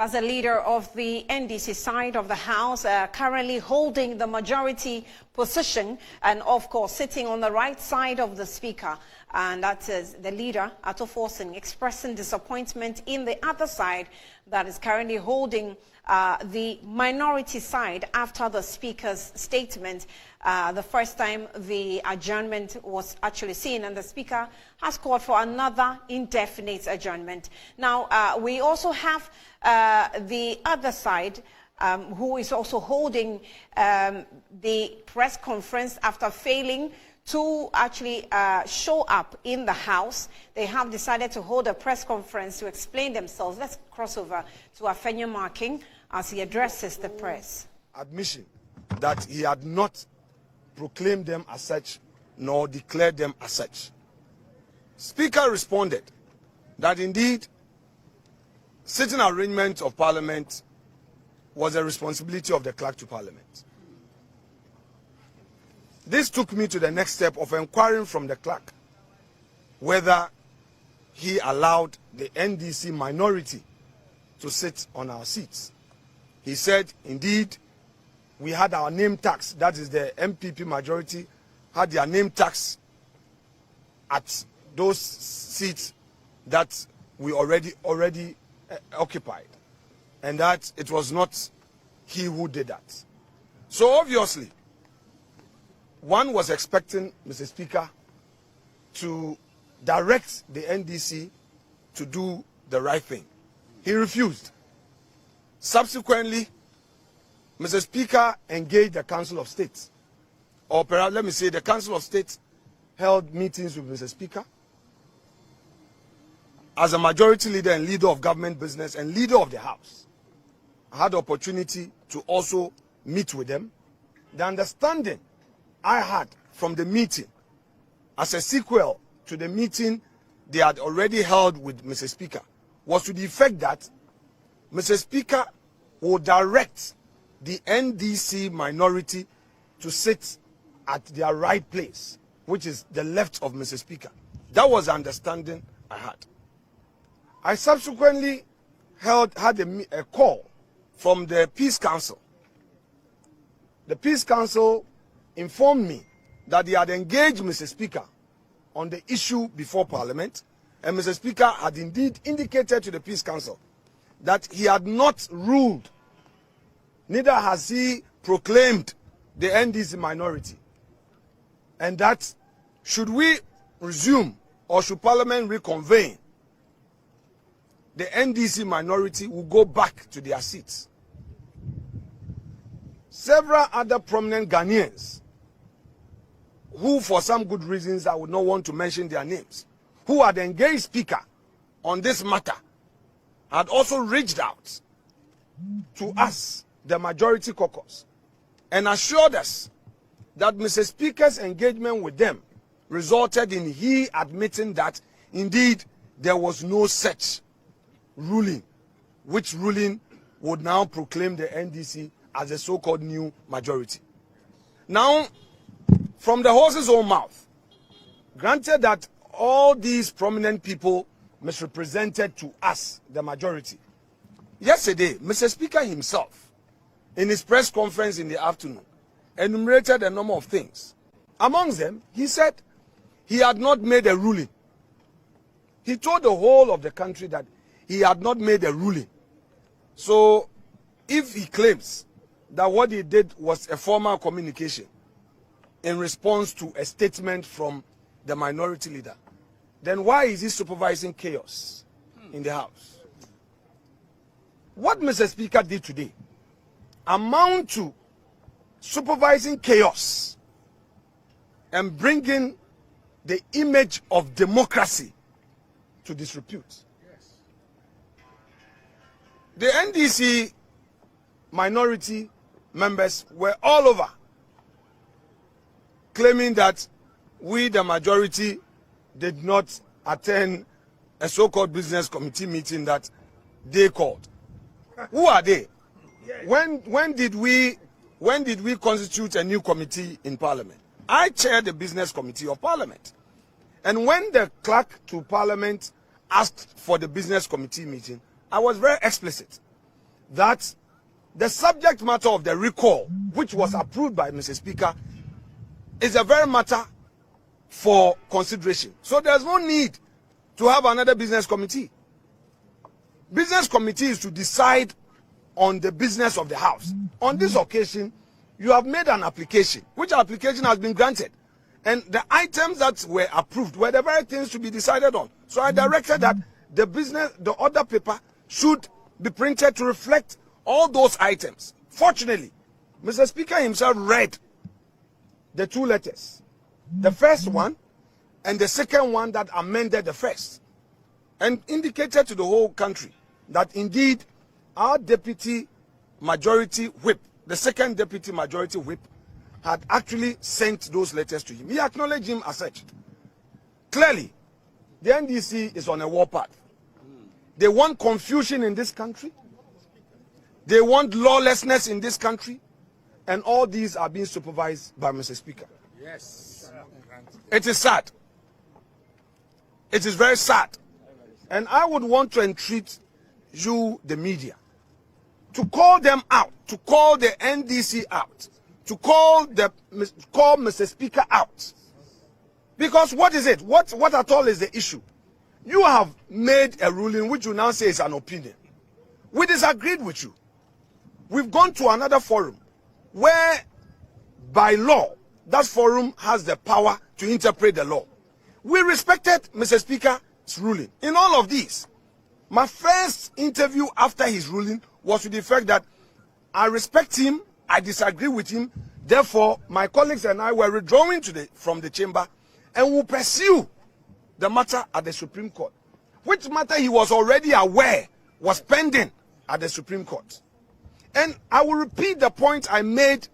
As a leader of the NDC side of the House, currently holding the majority position and, of course, sitting on the right side of the Speaker. And that is the leader, Ato Forson, expressing disappointment in the other side that is currently holding the minority side after the Speaker's statement. The first time the adjournment was actually seen, and the Speaker has called for another indefinite adjournment. Now, we also have the other side who is also holding the press conference after failing to actually show up in the House. They have decided to hold a press conference to explain themselves. Let's cross over to Afenyo Markin as he addresses the press. Admission that he had not proclaimed them as such nor declared them as such. Speaker responded that indeed sitting arrangement of Parliament was a responsibility of the clerk to Parliament. This took me to the next step of inquiring from the clerk whether he allowed the NDC minority to sit on our seats. He said, indeed, we had our name tags, that is the MPP majority, had their name tags at those seats that we already occupied, and that it was not he who did that. So obviously, one was expecting, Mr. Speaker, to direct the NDC to do the right thing. He refused. Subsequently, Mr. Speaker engaged the Council of State, or perhaps let me say the Council of State held meetings with Mr. Speaker. As a majority leader and leader of government business and leader of the House, I had the opportunity to also meet with them. The understanding I had from the meeting as a sequel to the meeting they had already held with Mr. Speaker was to the effect that Mr. Speaker will direct the NDC minority to sit at their right place, which is the left of Mr. Speaker. That was the understanding I had. I subsequently had a call from the Peace Council. The Peace Council informed me that they had engaged Mr. Speaker on the issue before Parliament, and Mr. Speaker had indeed indicated to the Peace Council that he had not ruled, neither has he proclaimed the NDC minority, and that should we resume or should Parliament reconvene, the NDC minority will go back to their seats. Several other prominent Ghanaians, who for some good reasons I would not want to mention their names, who had engaged Speaker on this matter, had also reached out to us, the majority caucus, and assured us that Mr. Speaker's engagement with them resulted in he admitting that indeed there was no such ruling, which ruling would now proclaim the NDC as a so-called new majority. Now, from the horse's own mouth, granted that all these prominent people misrepresented to us, the majority, yesterday, Mr. Speaker himself, in his press conference in the afternoon, enumerated a number of things. Among them, he said he had not made a ruling. He told the whole of the country that he had not made a ruling. So, if he claims that what he did was a formal communication in response to a statement from the minority leader, then why is he supervising chaos in the House? What Mr. Speaker did today amount to supervising chaos and bringing the image of democracy to disrepute. The NDC minority members were all over claiming that we, the majority, did not attend a so-called business committee meeting that they called. Who are they? When did we constitute a new committee in Parliament? I chair the business committee of Parliament. And when the clerk to Parliament asked for the business committee meeting, I was very explicit that the subject matter of the recall, which was approved by Mr. Speaker, is a very matter for consideration. So there's no need to have another business committee. Business committee is to decide on the business of the House. On this occasion, you have made an application, which application has been granted. And the items that were approved were the very things to be decided on. So I directed that the order paper should be printed to reflect all those items. Fortunately, Mr. Speaker himself read the two letters. The first one and the second one that amended the first, and indicated to the whole country that indeed our deputy majority whip, the second deputy majority whip, had actually sent those letters to him. He acknowledged him as such. Clearly, the NDC is on a warpath. They want confusion in this country. They want lawlessness in this country. And all these are being supervised by Mr. Speaker. Yes. It is sad. It is very sad. And I would want to entreat you, the media, to call them out, to call the NDC out, to call Mr. Speaker out. Because what is it? What at all is the issue? You have made a ruling which you now say is an opinion. We disagreed with you. We've gone to another forum where, by law, that forum has the power to interpret the law. We respected Mr. Speaker's ruling. In all of these, my first interview after his ruling was to the fact that I respect him, I disagree with him, therefore my colleagues and I were withdrawing from the chamber and will pursue the matter at the Supreme Court, which matter he was already aware was pending at the Supreme Court. And I will repeat the point I made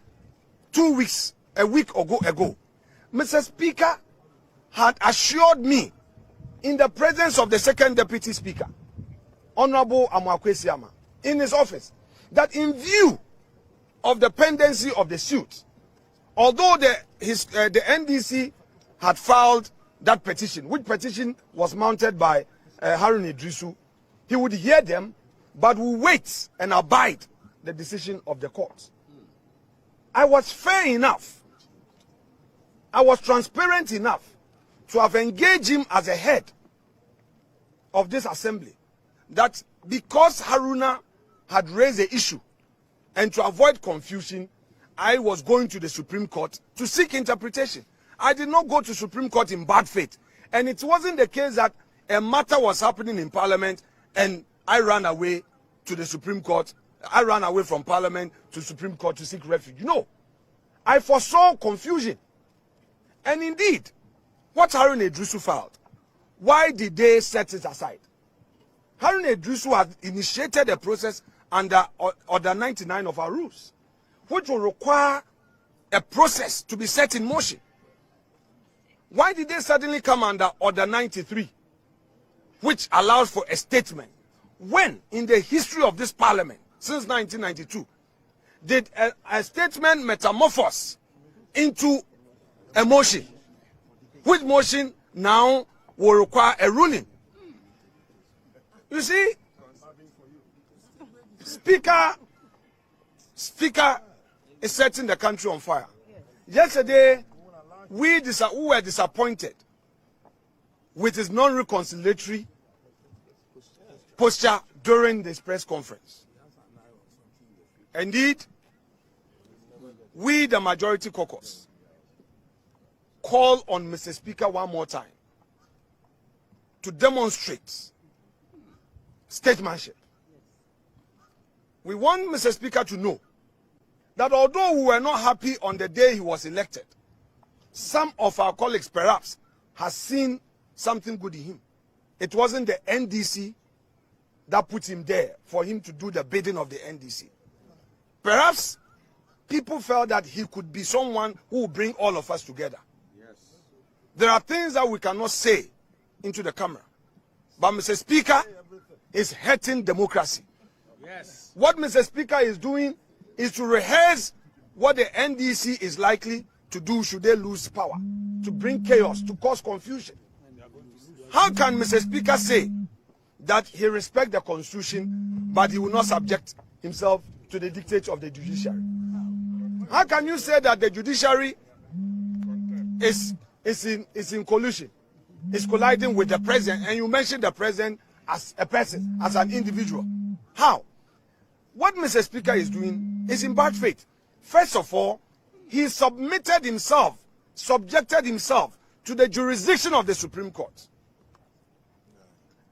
a week ago. Mr. Speaker had assured me in the presence of the second deputy speaker, Honorable Amwakwesiama, in his office, that in view of the pendency of the suit, although the NDC had filed that petition, which petition was mounted by Harun Idrisu, he would hear them, but will wait and abide the decision of the court. I was fair enough, I was transparent enough to have engaged him as a head of this assembly, that because Haruna had raised the issue and to avoid confusion, I was going to the Supreme Court to seek interpretation. I did not go to Supreme Court in bad faith. And it wasn't the case that a matter was happening in Parliament and I ran away to the Supreme Court. I ran away from Parliament to Supreme Court to seek refuge. No. I foresaw confusion. And indeed, what Harun Idrisu filed, why did they set it aside? Harun Idrisu had initiated a process under Order 99 of our rules, which will require a process to be set in motion. Why did they suddenly come under Order 93, which allows for a statement, when in the history of this Parliament, since 1992, did a statement metamorphose into a motion, which motion now will require a ruling? You see, Speaker is setting the country on fire. Yesterday, we were disappointed with his non-reconciliatory posture during this press conference. Indeed, we, the majority caucus, call on Mr. Speaker one more time to demonstrate statesmanship. We want Mr. Speaker to know that although we were not happy on the day he was elected, some of our colleagues perhaps has seen something good in him. It wasn't the NDC that put him there for him to do the bidding of the NDC. Perhaps people felt that he could be someone who will bring all of us together. Yes. There are things that we cannot say into the camera. But Mr. Speaker is hurting democracy. Yes. What Mr. Speaker is doing is to rehearse what the NDC is likely to do should they lose power, to bring chaos, to cause confusion. How can Mr. Speaker say that he respects the Constitution, but he will not subject himself to the dictates of the judiciary. How can you say that the judiciary is in collusion, is colliding with the president, and you mention the president as a person, as an individual? How? What Mr. Speaker is doing is in bad faith. First of all, he subjected himself to the jurisdiction of the Supreme Court.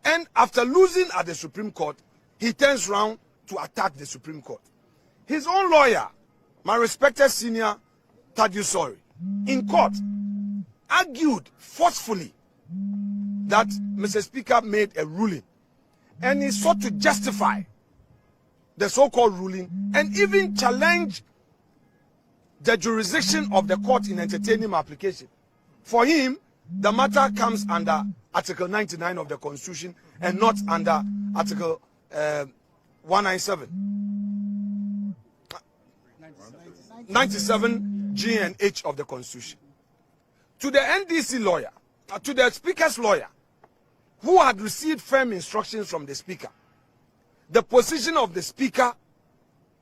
And after losing at the Supreme Court, he turns around to attack the Supreme Court. His own lawyer, my respected senior Tadusori, in court, argued forcefully that Mr. Speaker made a ruling. And he sought to justify the so-called ruling and even challenge the jurisdiction of the court in entertaining my application. For him, the matter comes under Article 99 of the Constitution and not under Article 97 G and H of the Constitution. To the NDC lawyer, to the Speaker's lawyer, who had received firm instructions from the Speaker, the position of the Speaker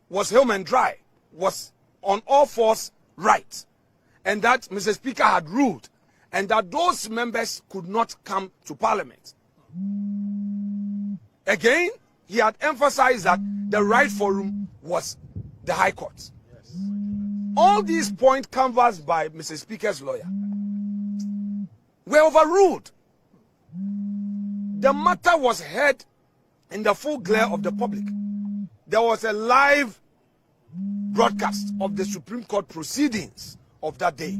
was home and dry, was on all fours right, and that Mr. Speaker had ruled, and that those members could not come to Parliament. Again, he had emphasized that the right forum was the High Court. Yes. All these points canvassed by Mr. Speaker's lawyer were overruled. The matter was heard in the full glare of the public. There was a live broadcast of the Supreme Court proceedings of that day.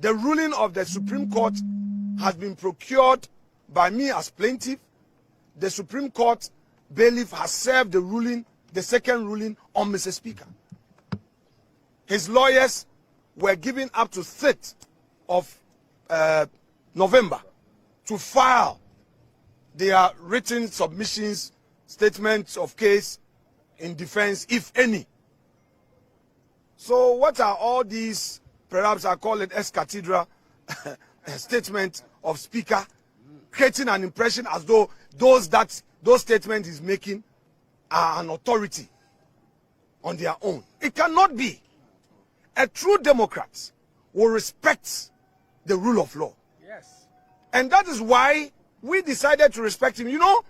The ruling of the Supreme Court has been procured by me as plaintiff. The Supreme Court bailiff has served the ruling, the second ruling, on Mr. Speaker. His lawyers were given up to 3rd of November to file their written submissions, statements of case in defense, if any. So what are all these, perhaps I call it ex-cathedra statement of Speaker, creating an impression as though those statements he's making are an authority on their own. It cannot be. A true Democrat will respect the rule of law. Yes. And that is why we decided to respect him. You know,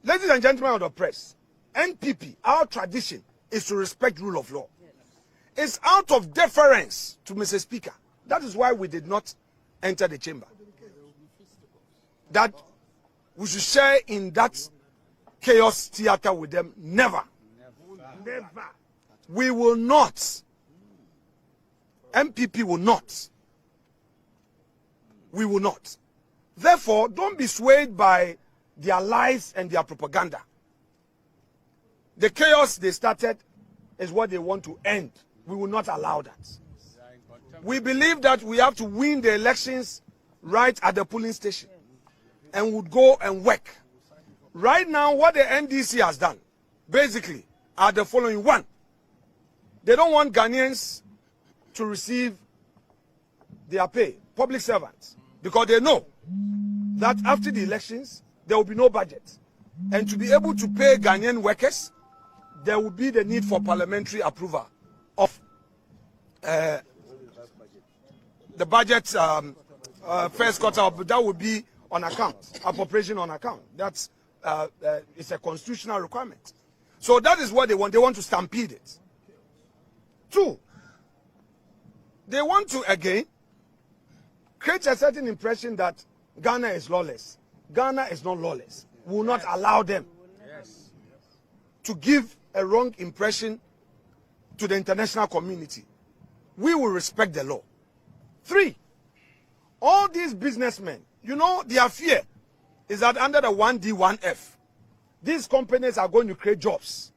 ladies and gentlemen of the press, NPP, our tradition is to respect rule of law. It's out of deference to Mr. Speaker. That is why we did not enter the chamber. That we should share in that chaos theater with them. Never. Never. We will not. MPP will not. We will not. Therefore, don't be swayed by their lies and their propaganda. The chaos they started is what they want to end. We will not allow that. We believe that we have to win the elections right at the polling station and would go and work. Right now, what the NDC has done, basically, are the following. One, they don't want Ghanaians to receive their pay, public servants, because they know that after the elections, there will be no budget. And to be able to pay Ghanaian workers, there will be the need for parliamentary approval of the budget first quarter. That would be on account, appropriation on account. That's it's a constitutional requirement. So that is what they want. They want to stampede it. Two, they want to again create a certain impression that Ghana is lawless. Ghana is not lawless. We will not allow them to give a wrong impression to the international community. We will respect the law. Three, all these businessmen, you know, their fear is that under the 1D, 1F, these companies are going to create jobs.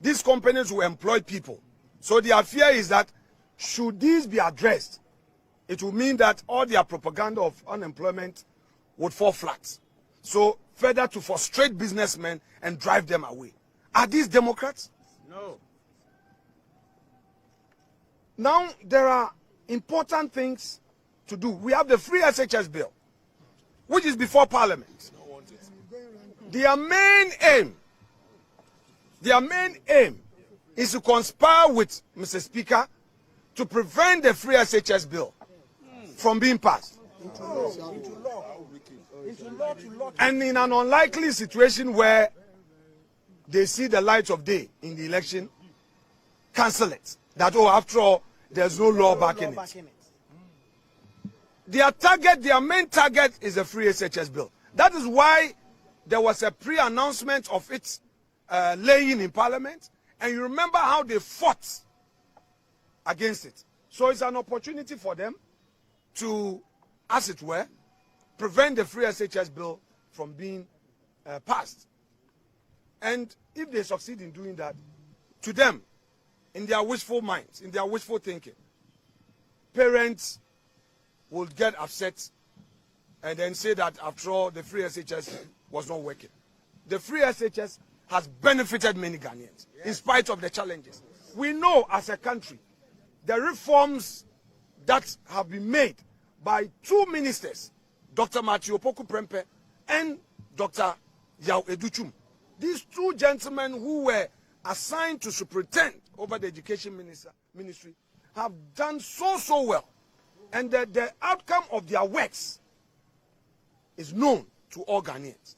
These companies will employ people. So their fear is that should these be addressed, it will mean that all their propaganda of unemployment would fall flat. So further to frustrate businessmen and drive them away. Are these Democrats? No. Now there are important things to do. We have the free SHS bill, which is before Parliament. their main aim is to conspire with Mr. Speaker to prevent the free SHS bill from being passed. And in an unlikely situation where they see the light of day in the election, cancel it. That, oh, after all, there's no law backing it. Their main target is the free SHS bill. That is why there was a pre-announcement of its laying in Parliament, and you remember how they fought against it. So it's an opportunity for them to, as it were, prevent the free SHS bill from being passed. And if they succeed in doing that, to them, in their wishful minds, in their wishful thinking, parents will get upset and then say that after all, the free SHS was not working. The free SHS has benefited many Ghanaians in spite of the challenges. We know as a country the reforms that have been made by two ministers, Dr. Matthew Opoku Prempeh and Dr. Yao Educhum. These two gentlemen who were assigned to superintend over the education ministry have done so well. And the outcome of their works is known to all Ghanaians.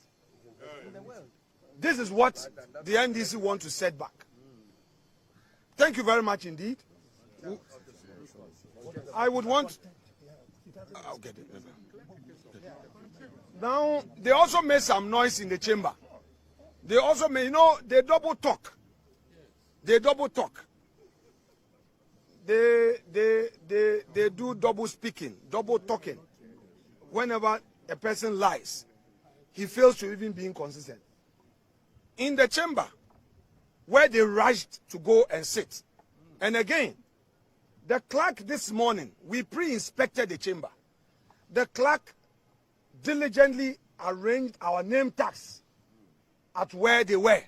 This is what the NDC want to set back. Thank you very much indeed. I would want... I'll get it. Now, they also made some noise in the chamber. They also made, they double talk. They double talk. They do double speaking, double talking. Whenever a person lies, he fails to even be inconsistent. In the chamber, where they rushed to go and sit. And again, the clerk this morning, we pre-inspected the chamber. The clerk diligently arranged our name tags at where they were.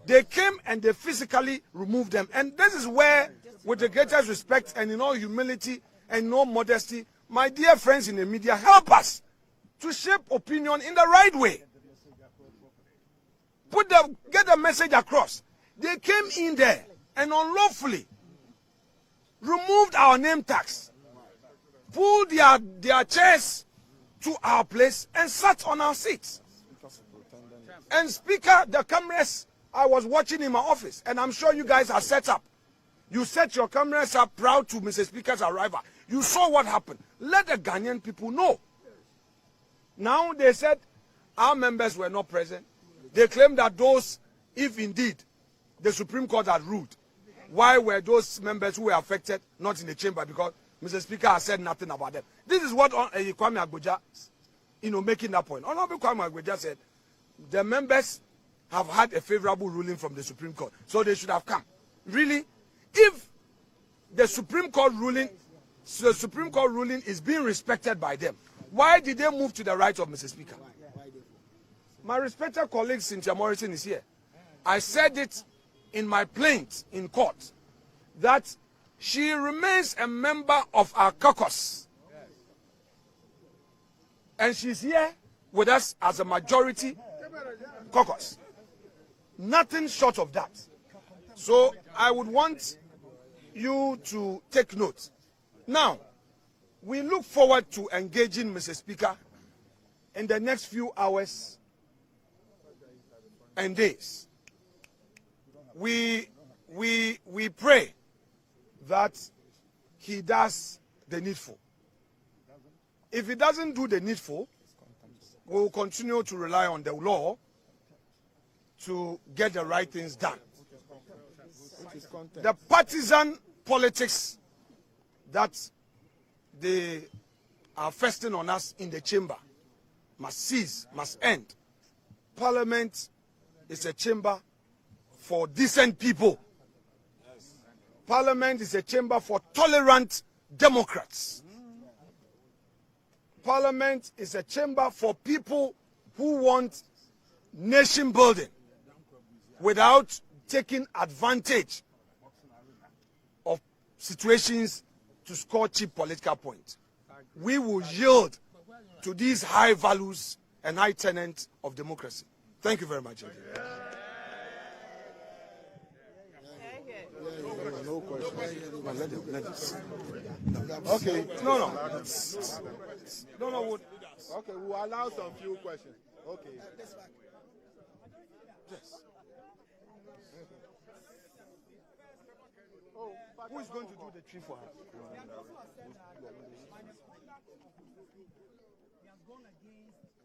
They came and they physically removed them. And this is where, with the greatest respect and in all humility and no modesty, my dear friends in the media, help us to shape opinion in the right way. Get the message across. They came in there and unlawfully removed our name tags, pulled their chairs to our place and sat on our seats. And Speaker, the cameras, I was watching in my office, and I'm sure you guys are set up. You set your cameras up proud to Mr. Speaker's arrival. You saw what happened. Let the Ghanaian people know. Now they said our members were not present. They claim that those, if indeed the Supreme Court had ruled, why were those members who were affected not in the chamber? Because Mr. Speaker has said nothing about them. This is what Kwame Agboja, making that point. Honorable Kwame Agboja said the members have had a favorable ruling from the Supreme Court, so they should have come. Really, if the Supreme Court ruling is being respected by them, why did they move to the right of Mr. Speaker? My respected colleague Cynthia Morrison is here. I said it in my plaint in court that she remains a member of our caucus. And she's here with us as a majority caucus. Nothing short of that. So I would want you to take note. Now, we look forward to engaging Mr. Speaker in the next few hours and days. We pray that he does the needful. If he doesn't do the needful, we will continue to rely on the law to get the right things done. The partisan politics that they are festing on us in the chamber must cease, must end. Parliament is a chamber for decent people. Parliament is a chamber for tolerant Democrats. Parliament is a chamber for people who want nation building without taking advantage of situations to score cheap political points. We will yield to these high values and high tenets of democracy. Thank you very much. No question. Let him. Okay. No. Okay, we'll allow some few questions. Okay. Yes. Who is going to do the tree for her? He has gone against